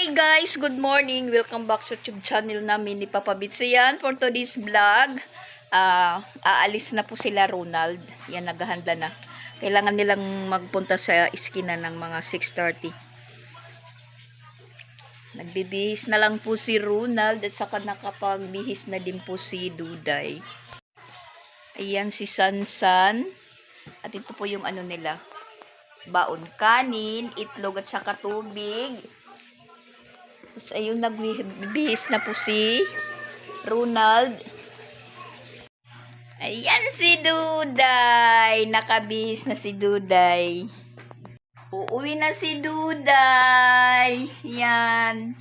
Hi guys! Good morning! Welcome back sa YouTube channel namin ni Papa Bits. Yan, for today's vlog, aalis na po sila Ronald. Yan, naghahanda na. Kailangan nilang magpunta sa iskina ng mga 6:30. Nagbibihis na lang po si Ronald at saka nakapagbihis na din po si Duday. Ayan si Sansan. At ito po yung ano nila. Baon kanin, itlog at saka tubig. Tapos ayun, nagbihis na po si Ronald. Ayan si Duday. Nakabihis na si Duday. Uuwi na si Duday. Yan.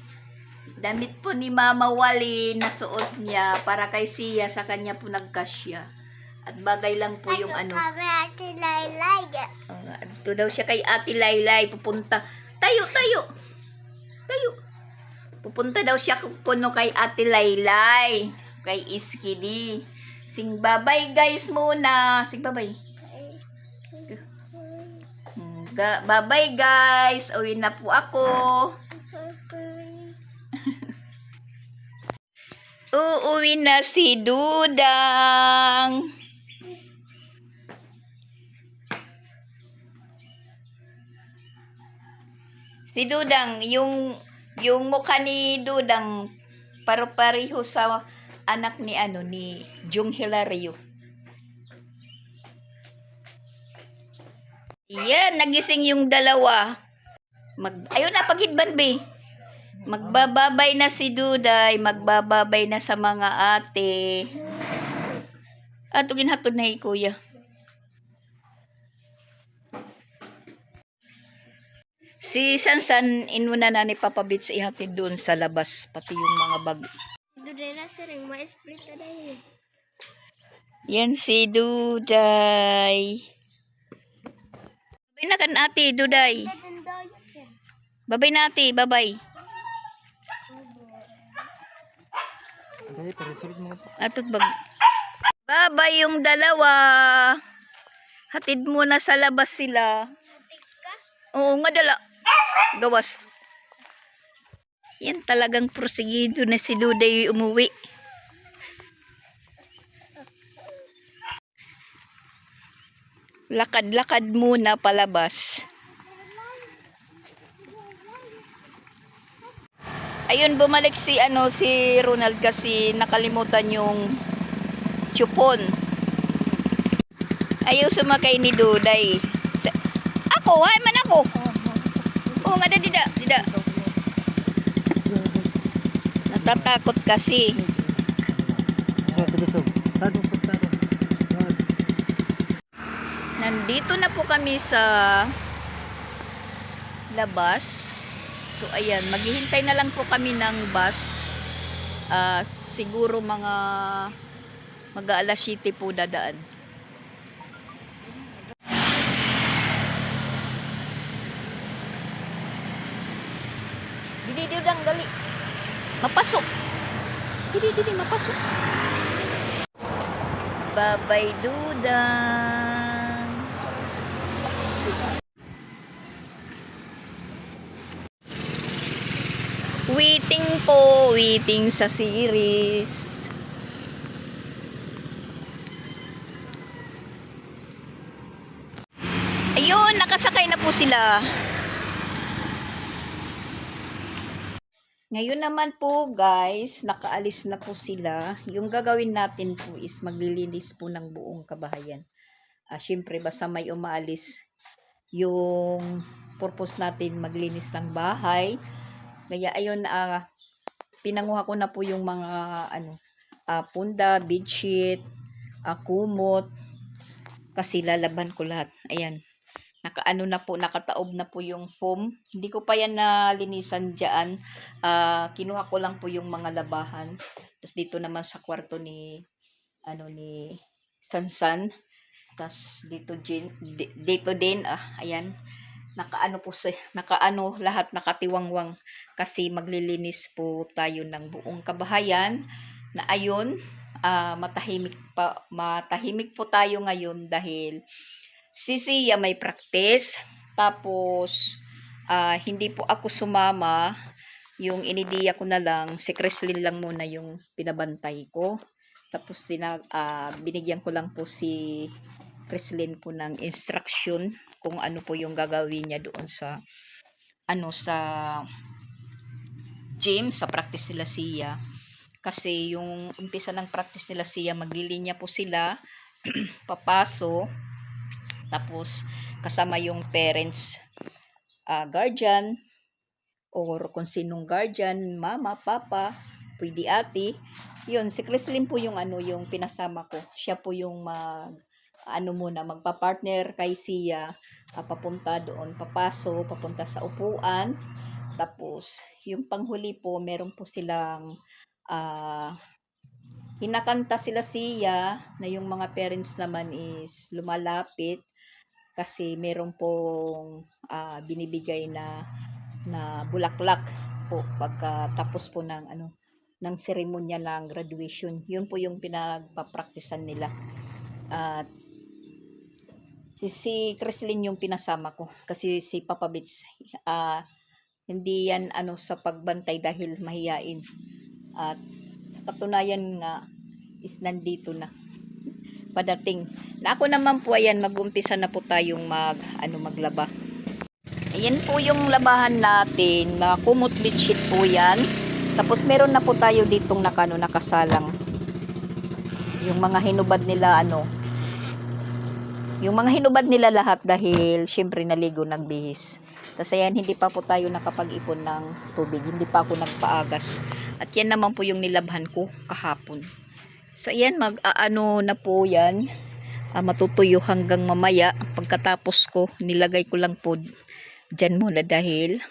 Damit po ni Mama Wali na suot niya para kay Sia. Sa kanya po nagkasya. At bagay lang po yung ano. Ate Laylay. Ito daw siya kay Ate Laylay. Pupunta. Tayo. Pupunta daw siya kuno kay Ate Laylay. Kay Iskidi. Sing babay guys muna. Sing babay. Babay guys. Uwi na po ako. Uuwi na si Dudang. Si Dudang, yung mukha ni Dudang paro-pareho sa anak ni ni Jung Hilario. Yan, nagising yung dalawa. Ayun na, pagidban be. Magbababay na si Duday, magbababay na sa mga ate. Ato ginhatod na kuya. Si Sansan, inuna na ni Papa Bits ihatid doon sa labas, pati yung mga bag. Duday na sering ma-split na yun. Yan si Duday. Babay na kan ate, Duday. Babay na ate, babay. Atot bag. Babay yung dalawa. Hatid muna sa labas sila. Oo nga dala. Gawas. Yan talagang prosigido na si Duday umuwi. Lakad-lakad muna palabas. Ayun, bumalik si Ronald kasi nakalimutan yung chupon. Ayaw sumakay ni Duday. Ako, hay man ako. Oo nga, dida. Natatakot kasi. Nandito na po kami sa labas. So ayan, maghihintay na lang po kami ng bus. Siguro mga mag-aalas 7 po dadaan. Didi dang gali. Mapasok. Didi mapasok. Bye-bye Dudang. Waiting sa series. Ayun, nakasakay na po sila. Ngayon naman po guys, nakaalis na po sila. Yung gagawin natin po is maglilinis po ng buong kabahayan. Syempre basta may umaalis, yung purpose natin maglinis ng bahay. Kaya ayun, pinanguha ko na po yung mga punda, bedsheet, kumot, kasi lalaban ko lahat. Ayan. Nakataob na po yung foam. Hindi ko pa yan nalinisan diyan. Kinuha ko lang po yung mga labahan. Tapos dito naman sa kwarto ni Sansan. Tapos dito din, ayan. Nakaano lahat, nakatiwangwang kasi maglilinis po tayo ng buong kabahayan na ayun, matahimik po tayo ngayon dahil si Sia may practice. Tapos hindi po ako sumama yung inidiya ko na lang, si Creslin lang muna yung pinabantay ko. Tapos binigyan ko lang po si Creslin po ng instruction kung ano po yung gagawin niya doon sa sa gym, sa practice nila siya. Kasi yung umpisa ng practice nila siya, maglilinya po sila, papaso, tapos kasama yung parents, guardian, or kung sinong guardian, mama, papa, pwede ate. Yun, si Creslin po yung yung pinasama ko. Siya po yung muna, magpa-partner kay siya, papunta doon, papaso, papunta sa upuan. Tapos, yung panghuli po, meron po silang hinakanta sila siya na yung mga parents naman is lumalapit kasi meron pong binibigay na bulaklak po pagkatapos po ng seremonya ng graduation. Yun po yung pinagpapraktisan nila. At si Creslin yung pinasama ko kasi si Papa Bits hindi yan sa pagbantay dahil mahiyain. At sa katunayan nga is nandito na padating. Na ako naman po ayan, mag-umpisa na po tayong maglaba. Ayan po yung labahan natin, mga kumot bedsheet po yan. Tapos meron na po tayo ditong nakasalang. Yung mga hinubad nila yung mga hinubad nila lahat dahil syempre naligo nagbihis. Tapos ayan, hindi pa po tayo nakapag-ipon ng tubig, hindi pa ako nagpaagas. At yan naman po yung nilabhan ko kahapon. So ayan, na po yan. Matutuyo hanggang mamaya. Pagkatapos ko, nilagay ko lang po dyan muna dahil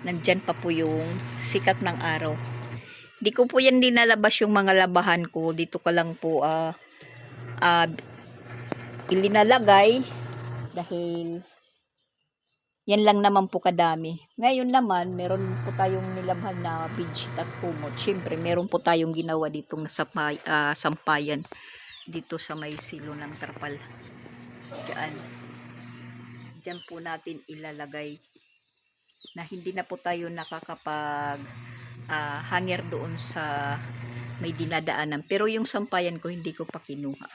nandyan pa po yung sikat ng araw. Di ko po yan dinalabas yung mga labahan ko. Dito ka lang po ilinalagay dahil yan lang naman po kadami. Ngayon naman, meron po tayong nilabhan na bedsheet at kumot. Siyempre, meron po tayong ginawa ditong sampayan dito sa may silo ng trapal. Diyan po natin ilalagay na hindi na po tayo nakakapag hanger doon sa may dinadaanan. Pero yung sampayan ko hindi ko pa kinuha.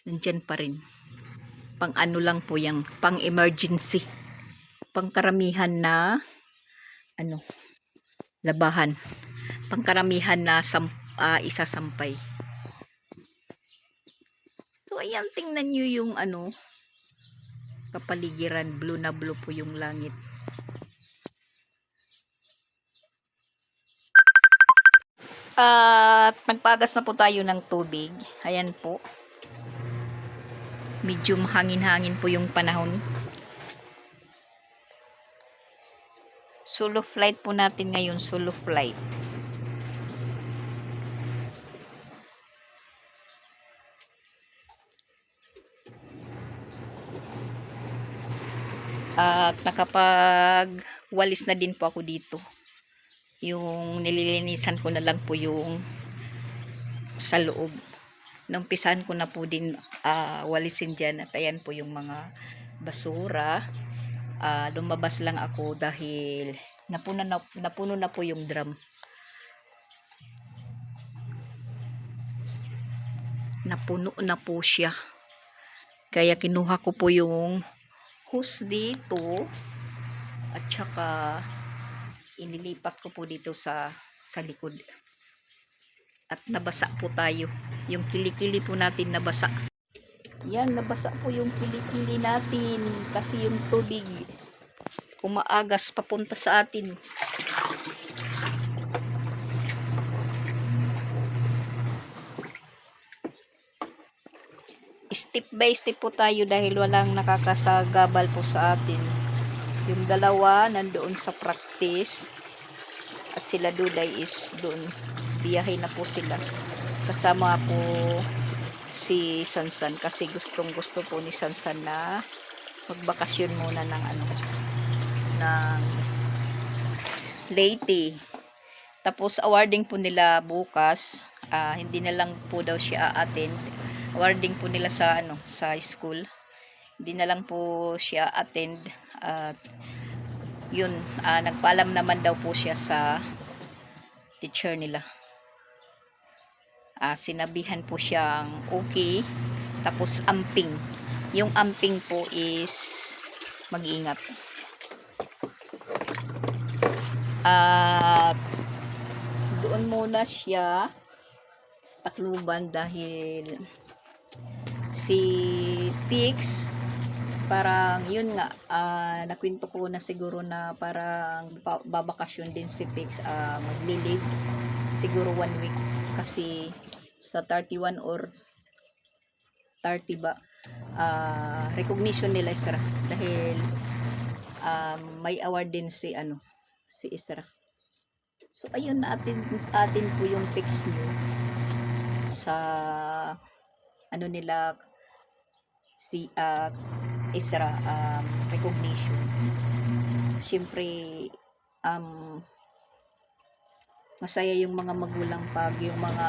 Nandyan pa rin. Pang lang po yan, pang emergency. Pangkaramihan na labahan. Pangkaramihan na isasampay. So ayan, tingnan nyo yung kapaligiran, blue na blue po yung langit. At nagpagas na po tayo ng tubig. Ayan po. Medyo hangin-hangin po yung panahon. Solo flight po natin ngayon, solo flight. At nakapag-walis na din po ako dito. Yung nililinisan ko na lang po yung sa loob. Numpisan ko na po din walisin dyan. At ayan po yung mga basura. Lumabas lang ako dahil napuno na po yung drum. Napuno na po siya. Kaya kinuha ko po yung hose dito. At saka inilipat ko po dito sa likod. At nabasa po tayo. Yung kilikili po natin nabasa. Yan, nabasa po yung kilikili natin. Kasi yung tubig umaagas papunta sa atin. Step by step po tayo dahil walang nakakasagabal po sa atin. Yung dalawa nandoon sa practice. At sila Duday is doon. Biyahe na po sila. Kasama po si Sansan kasi gustong gusto po ni Sansan na magbakasyon muna ng ng Leyte. Tapos awarding po nila bukas. Hindi na lang po daw siya attend. Awarding po nila sa school. Hindi na lang po siya attend at Yun, nagpaalam naman daw po siya sa teacher nila. Sinabihan po siyang okay, tapos amping. Yung amping po is mag-ingat. Doon muna siya sa Tacloban dahil si Tix parang yun nga, nakwento ko na siguro na parang babakasyon din si Tix, magli-leave siguro 1 week kasi sa 31 or 30 ba, recognition nila Isra dahil may award din si Isra. So ayun, atin po yung Tix niyo sa nila si Isra, recognition. Siyempre masaya yung mga magulang pag yung mga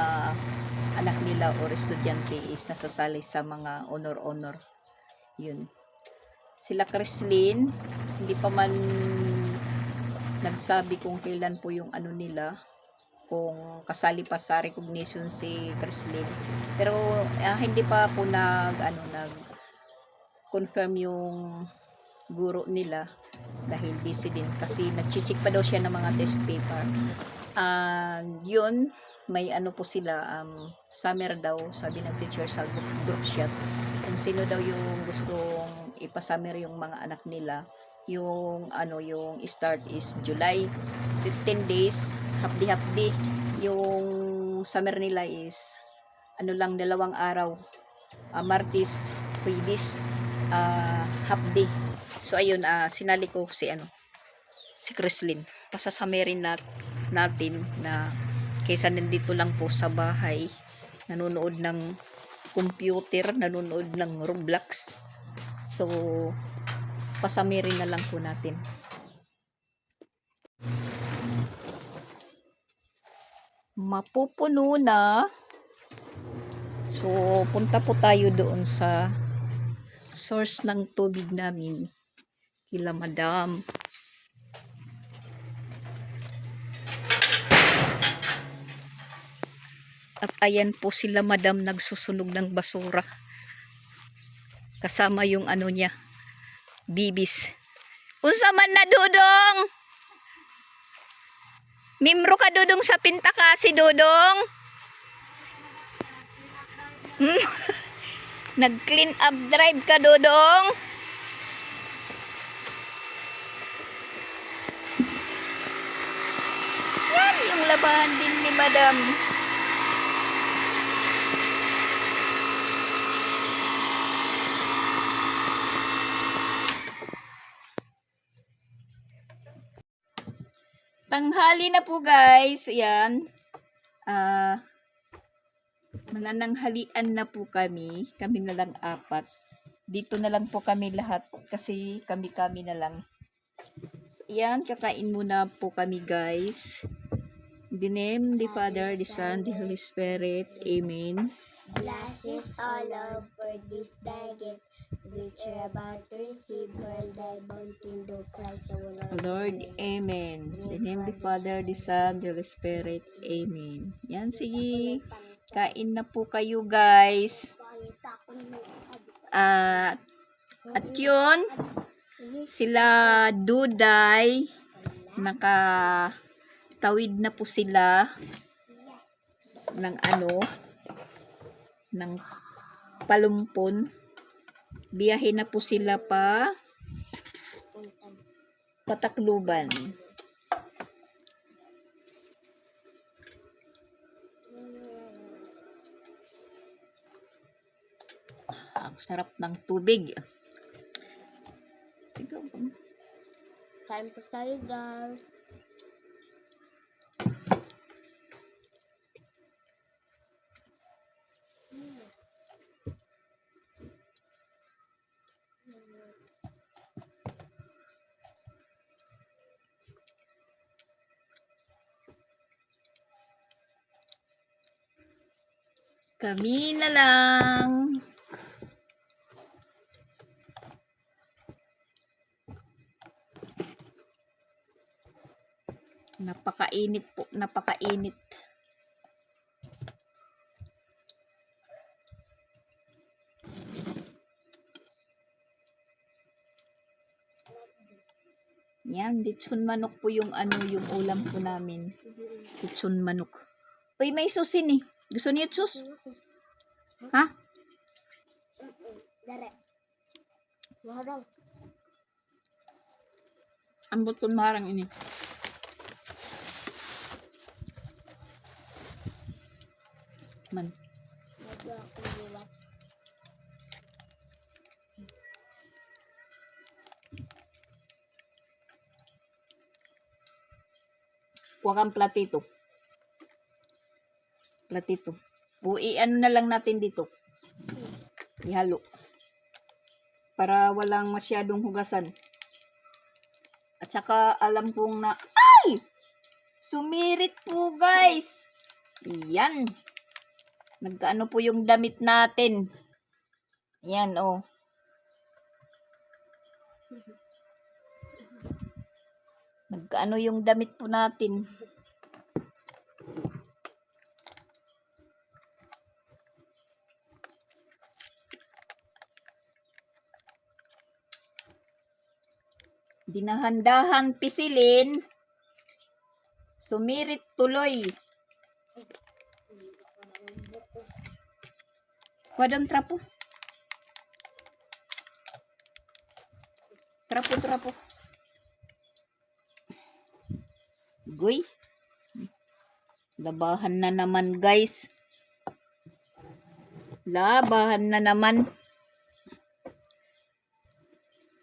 anak nila or estudyante is nasasali sa mga honor. Yun. Sila Chrislyn, hindi pa man nagsabi kung kailan po yung nila, kung kasali pa sa recognition si Chrislyn. Pero hindi pa po nag confirm yung guro nila dahil busy din kasi nag-check pa daw siya ng mga test paper. Yun, may po sila, summer daw, sabi ng teacher sa group chat, kung sino daw yung gustong ipasummer yung mga anak nila, yung yung start is July, 15 days, half day, yung summer nila is lang, 2 araw, Martes, Huwebes, half day. So ayun, sinali ko si Chrislyn, pasasamirin natin na kaysa nandito lang po sa bahay nanonood ng computer, nanonood ng Roblox. So pasamirin na lang po natin. Mapupuno na. So punta po tayo doon sa source ng tubig namin kila Madam. At ayan po sila Madam nagsusunog ng basura. Kasama yung niya, bibis. Unsa man na Dudong? Mimro ka Dudong sa pinta kasi Dudong? Nag-clean up drive ka Dudong? Yan yung labahan din ni Madam. Tanghali na po guys. Ayan. Manananghalian na po kami. Kami na lang 4. Dito na lang po kami lahat kasi kami na lang. Ayan, kakain muna po kami guys. In the name of the Father, the Son, the Holy Spirit. Amen. Blessings all over this thy gift, which are about to receive from thy bounty through Christ our Lord, Amen. In the name of the Father, the Son, the Holy Spirit. Amen. Yan, sige. Kain na po kayo guys. At yun, sila Duday, nakatawid na po sila ng ng Palumpon. Biyahe na po sila pa Tacloban. Ang sarap ng tubig. Sige. Time to study guys. Kami na lang. Napakainit po, napakainit. Yan, litson manok po yung ano, yung ulam po namin. Litson manok. Uy, may susin eh. Gusto niyo sus? Ha? Dere. Wala. Ang buton marang ini. Man. Medyo ako liwat. Kuha kang platito. Platito. Ano na lang natin dito. Ihalo. Para walang masyadong hugasan. At saka alam kong na, ay! Sumirit po guys! Yan. Nagkaano po yung damit natin. Yan oh. Nagkaano yung damit po natin. Dinahandahang pisilin. Sumirit tuloy. Wadang trapo. Trapo. Guy. Labahan na naman guys. Labahan na naman.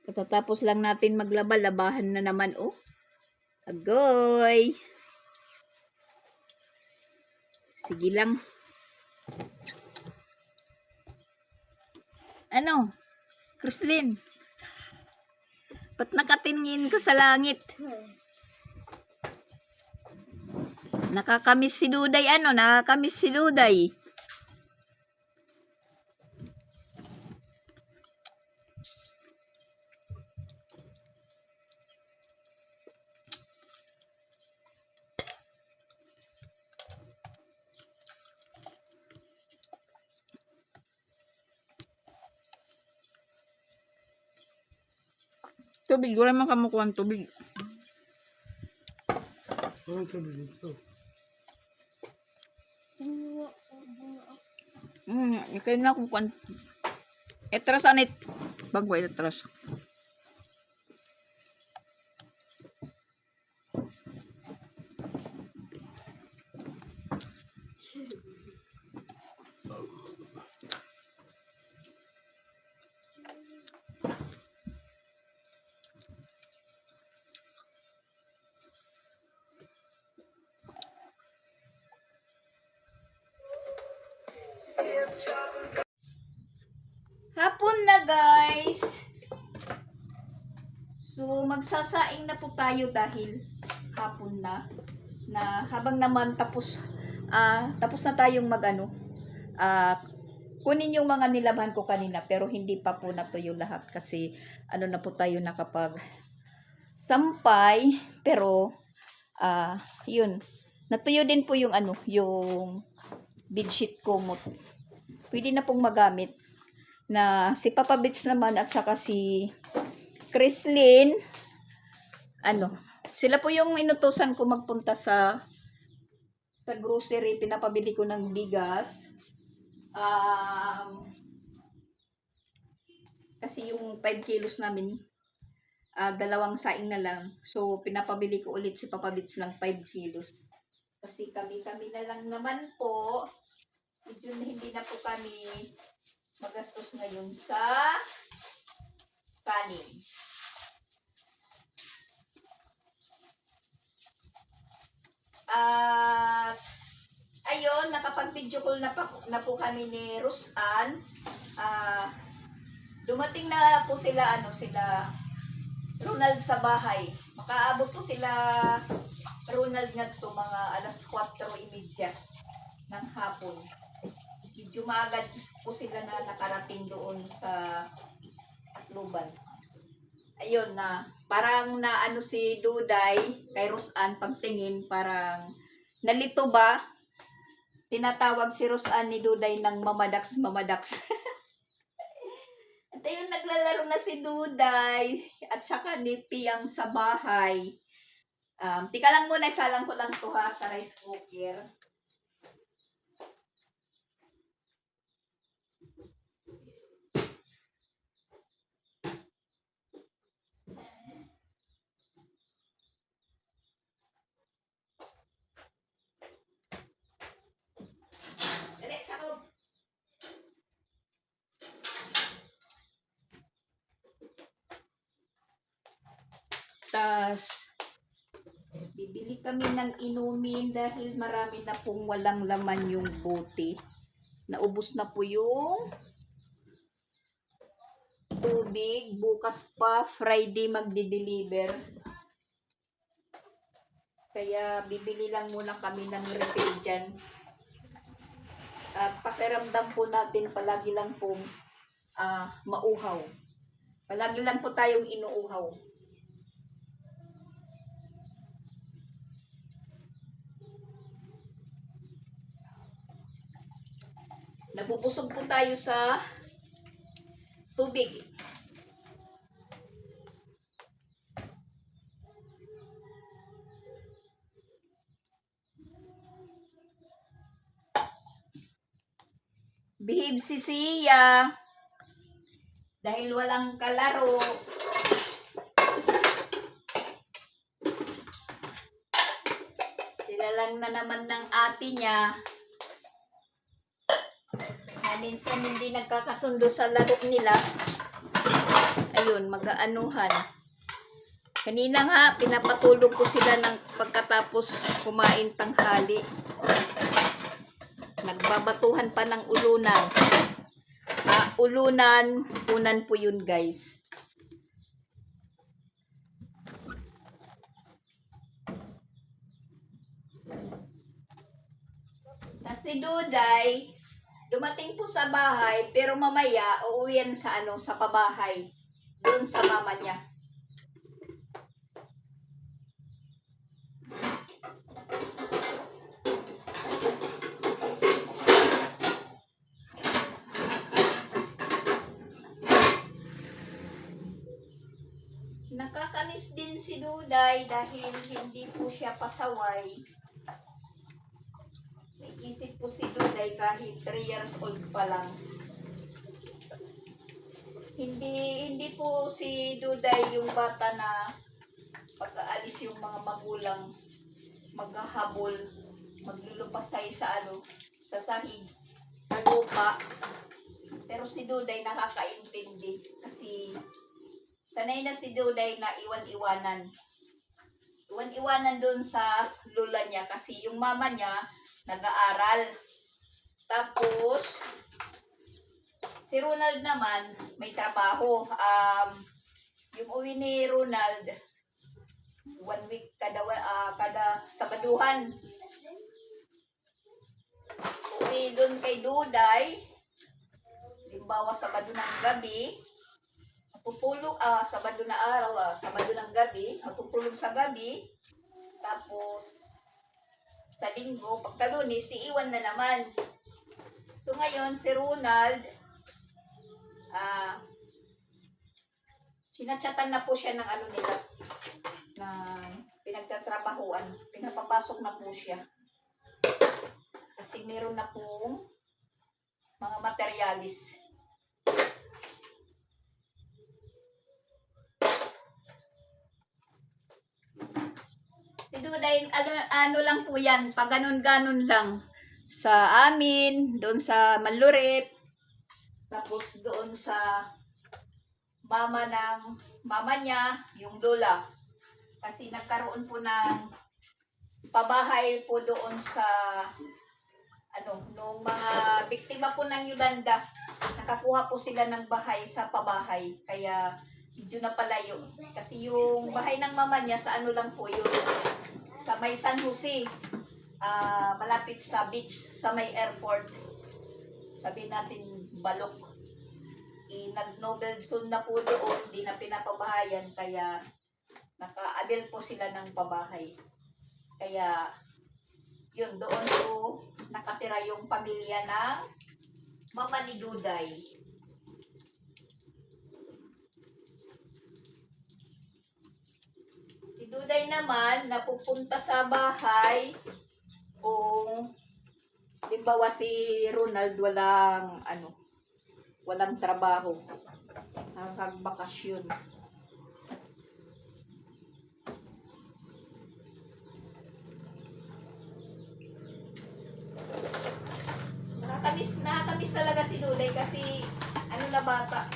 Katatapos lang natin maglaba, labahan na naman oh. Agoy. Sige lang. Ano? Kristlyn. Ba't nakatingin ka sa langit? Nakakamiss si Duday. Nakakamiss si Duday. Tubig. Wala man kamukuha ng tubig. Ano tubig dito? Ikay na kung kuhan. Etras anit. Bagwa etras. Hapon na guys. So magsasaing na po tayo dahil hapon na. Habang naman tapos na tayong kunin yung mga nilabhan ko kanina pero hindi pa po natuyo lahat kasi na po tayo nakapag sampay pero yun natuyo din po yung yung bedsheet kumot. Pwede na pong magamit na si Papa Bits naman at saka si Kristlyn sila po yung inutusan ko magpunta sa grocery. Pinapabili ko ng bigas. Kasi yung 5 kilos namin, 2 saing na lang. So, pinapabili ko ulit si Papa Bits ng 5 kilos. Kasi kami na lang naman po. Medyo hindi na po kami magastos ngayon sa kanin. Ayun, nakapag-video call na po kami ni Rusan. Dumating na po sila, sila Ronald sa bahay. Makaabot po sila Ronald nga to mga alas 4:30 ng hapon. Medyo maagad po sila na nakarating doon sa Atluban. ayun na, parang naano si Duday kay Rosan pagtingin, parang nalito ba? Tinatawag si Rosan ni Duday ng mamadax. At ayun, naglalaro na si Duday at saka ni Piyang sa bahay. Tika lang muna, isalang ko lang to ha sa rice cooker. Dali, sakop. Tas, bibili kami ng inumin dahil marami na pong walang laman yung bote. Naubos na po yung tubig. Bukas pa, Friday magdi-deliver. Kaya bibili lang muna kami ng refill dyan. At pakiramdam po natin palagi lang pong mauhaw. Palagi lang po tayong inuuhaw. Nabubusog po tayo sa tubig. Behave si Sia. Dahil walang kalaro. Sila lang na naman ng ate niya. Na minsan hindi nagkakasundo sa laro nila. Ayun, mag-aanuhan. Kanina nga, pinapatulog ko sila ng pagkatapos kumain tanghali. Nagbabatuhan pa ng ulunan. Unan po yun guys. Kasi Duday, dumating po sa bahay, pero mamaya uuwi yan sa sa pabahay. Doon sa mama niya. Nakakamiss din si Duday dahil hindi po siya pasaway. May isip po si Duday kahit 3 years old pa lang. Hindi po si Duday yung bata na pag-aalis yung mga magulang maghahabol, maglulupas tayo sa sa sahig, sa lupa. Pero si Duday nakakaintindi kasi sanay na si Duday na iwan-iwanan. Iwan-iwanan doon sa lula niya kasi yung mama niya nag-aaral. Tapos, si Ronald naman may trabaho. Yung uwi ni Ronald, 1 week kada Sabaduhan. Uwi doon kay Duday, limbawa Sabado ng gabi, matutulog, Sabado na araw, Sabado ng gabi, matutulog sa gabi, tapos sa Linggo, pagka Lunes, si Iwan na naman. So ngayon, si Ronald, sinachatan na po siya ng nila, na pinagtatrabahuan, pinapapasok na po siya. Kasi meron na pong mga materialis. Si Duday, ano lang po yan, pag ganun-ganun lang. Sa amin, doon sa Malurit, tapos doon sa mama niya, yung lola. Kasi nagkaroon po ng pabahay po doon sa nung mga biktima po ng Yolanda, nakakuha po sila ng bahay sa pabahay. Kaya medyo napalayo. Kasi yung bahay ng mama niya sa lang po yun, sa may San Jose, malapit sa beach, sa may airport. Sabi natin Balok. nag-Nobel soon na po doon, di na pinapabahayan, kaya naka-avail po sila ng pabahay. Kaya, yun, doon po nakatira yung pamilya ng mama ni Duday. Si Duday naman, napupunta sa bahay kung limbawa si Ronald walang trabaho. Nakagbakasyon. Nakakamiss talaga si Duday kasi bata.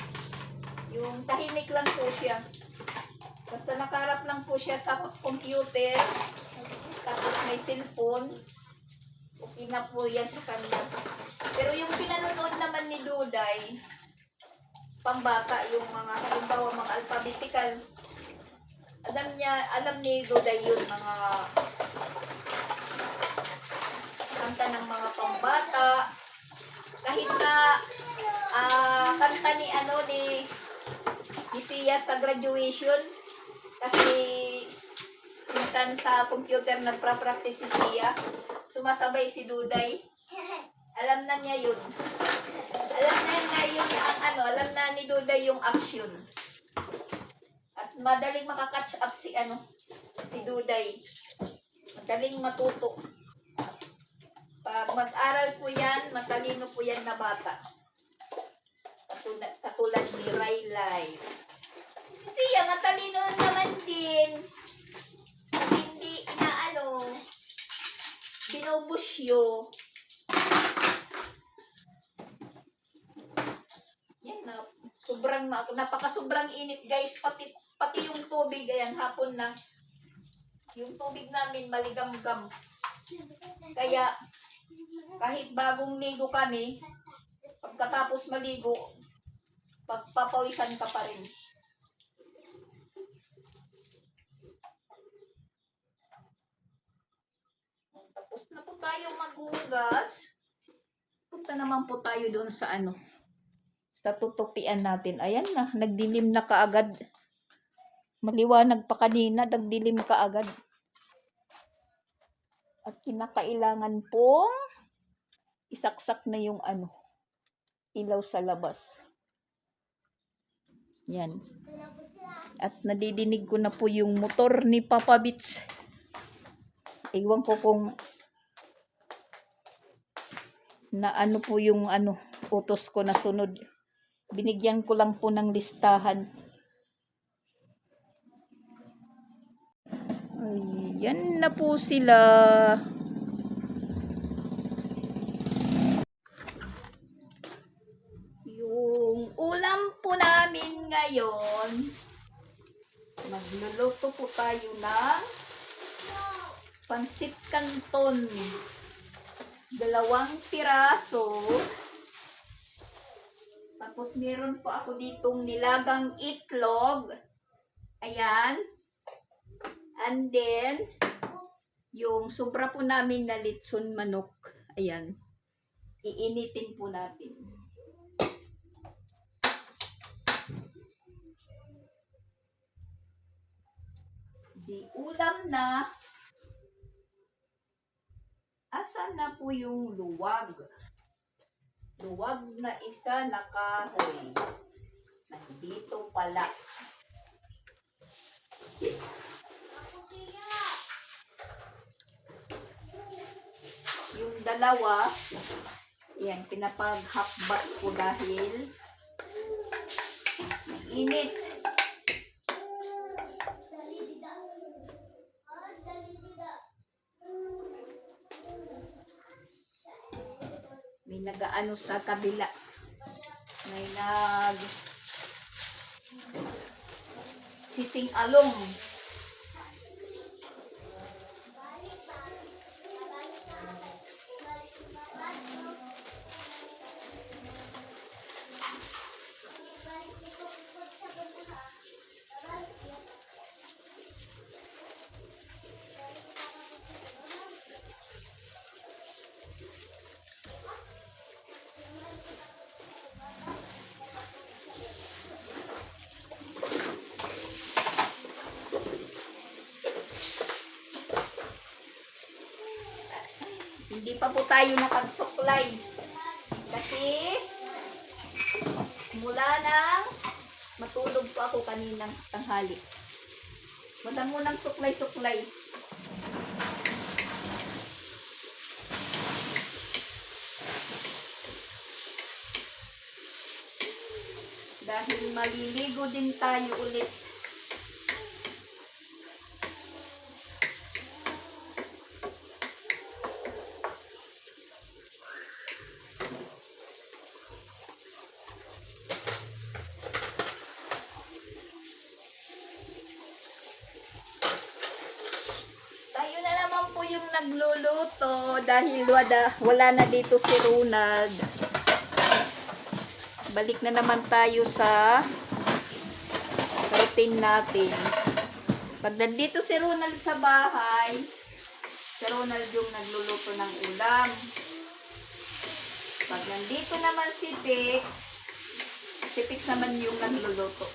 Yung tahimik lang po siya. Basta nakarap lang po siya sa computer, tapos may cellphone, okay na po yan sa kanya. Pero yung pinanonood naman ni Duday, pambata, yung mga halimbawa mga alphabetical, alam ni Duday yun, mga kanta ng mga pambata, kahit na kanta ni Sia sa graduation, kasi minsan sa computer nagpa-practice si Sia, sumasabay si Duday. Alam na niya yun. Alam na ni Duday yung action. At madaling makakatch up si Duday. Madaling matuto. Pag mag-aral po yan, matalino po yan na bata. Katulad ni Raylay. Si Sia, matalino naman din. Hindi binubusyo. Yan na, napaka-sobrang init guys, pati yung tubig, ayan, hapon na. Yung tubig namin maligam-gam. Kaya, kahit bagong ligo kami, pagkatapos maligo, pagpapawisan ka pa rin. Tapos na po tayo maghugas. Punta naman po tayo doon sa sa tutupian natin. Ayan na, nagdilim na kaagad. Maliwanag pa kanina, nagdilim kaagad. At kinakailangan pong isaksak na yung ilaw sa labas. Yan. At nadidinig ko na po yung motor ni Papa Bits. Iwan ko kung na po yung utos ko na sunod. Binigyan ko lang po ng listahan. Ayan na po sila. Yung ulam po namin ngayon, magluluto po tayo ng pansit canton. 2 piraso. Tapos meron po ako ditong nilagang itlog. Ayan. And then, yung sobra po namin na litson manok. Ayan. Iinitin po natin. Di ulam na. Asan na po yung luwag? Luwag na isa na kahoy. Nandito pala. Yung dalawa, yan, pinapag-hakbat ko dahil mainit. May nagaano sa kabila. May sitting along. Hindi pa po tayo nakagsuklay. Kasi, mula nang matulog po ako kaninang tanghali. Wala mo nang suklay-suklay. Dahil maliligo din tayo ulit. Tayo na naman po yung nagluluto dahil wala na dito si Ronald. Balik na naman tayo sa routine natin. Pag nandito si Ronald sa bahay, si Ronald yung nagluluto ng ulam. Pag nandito naman si Tix naman yung nagluluto.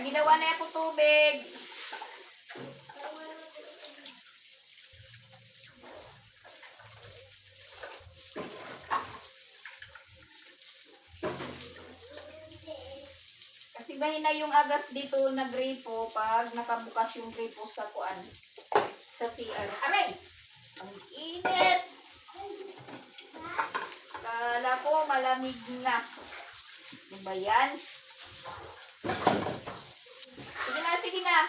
Ginawa na po tubig. Kasi mahina yung agas dito na gripo pag nakabukas yung gripo sa kuan. Sa CR. Aray! Ang init! Kala ko malamig na. Ano ba yan? Sige na.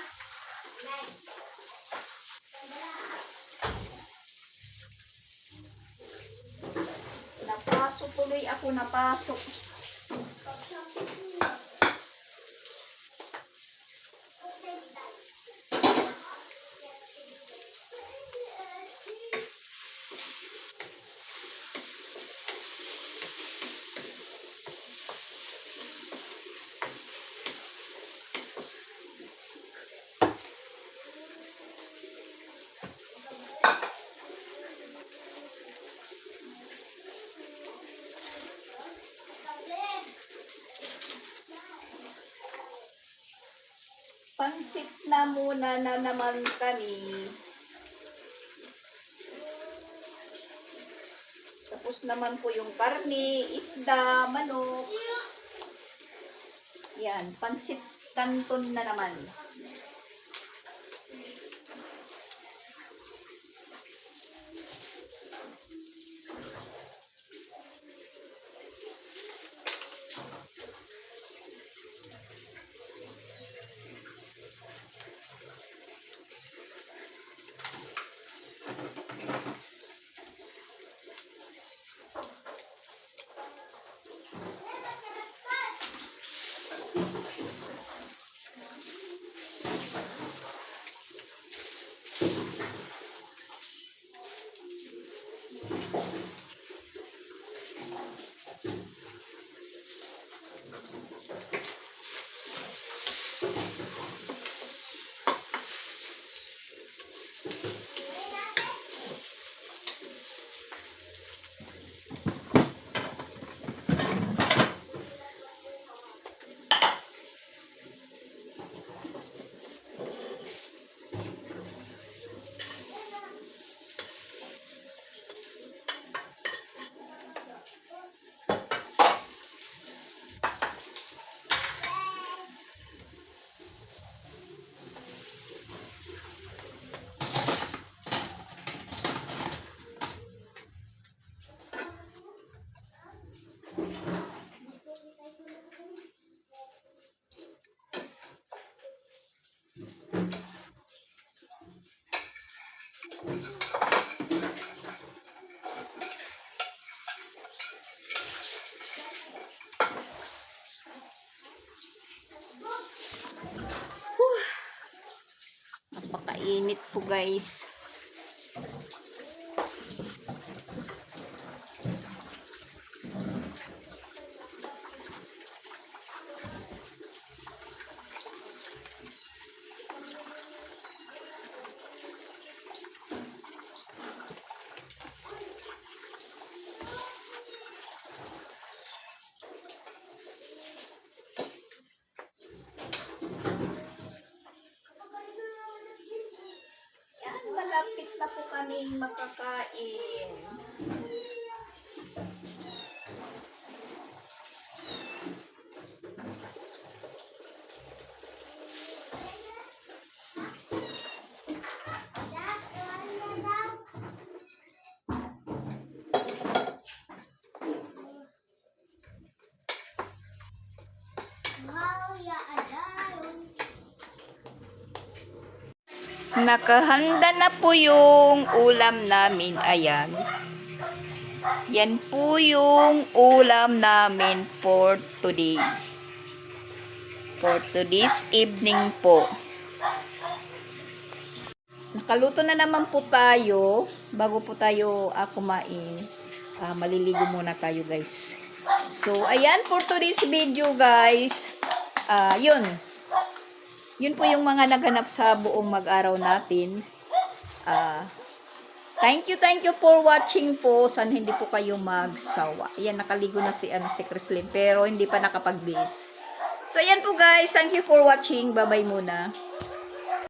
Napasok tuloy ako, napasok. Pansit na muna na naman kami. Tapos naman po yung karne, isda, manok. Yan, pansit canton na naman. Napakainit po guys. aming makakain. Wow, ya adayon. Nakahanda na po yung ulam namin. Ayan. Yan po yung ulam namin for today. For today's evening po. Nakaluto na naman po tayo. Bago po tayo kumain, maliligo muna tayo guys. So, ayan for today's video guys. Yun. Yun po yung mga naghanap sa buong mag-araw natin. Thank you for watching po. Sana hindi po kayo magsawa. Ayan, nakaligo na si Chrislyn, pero hindi pa nakapag-base. So, ayan po guys. Thank you for watching. Bye-bye muna.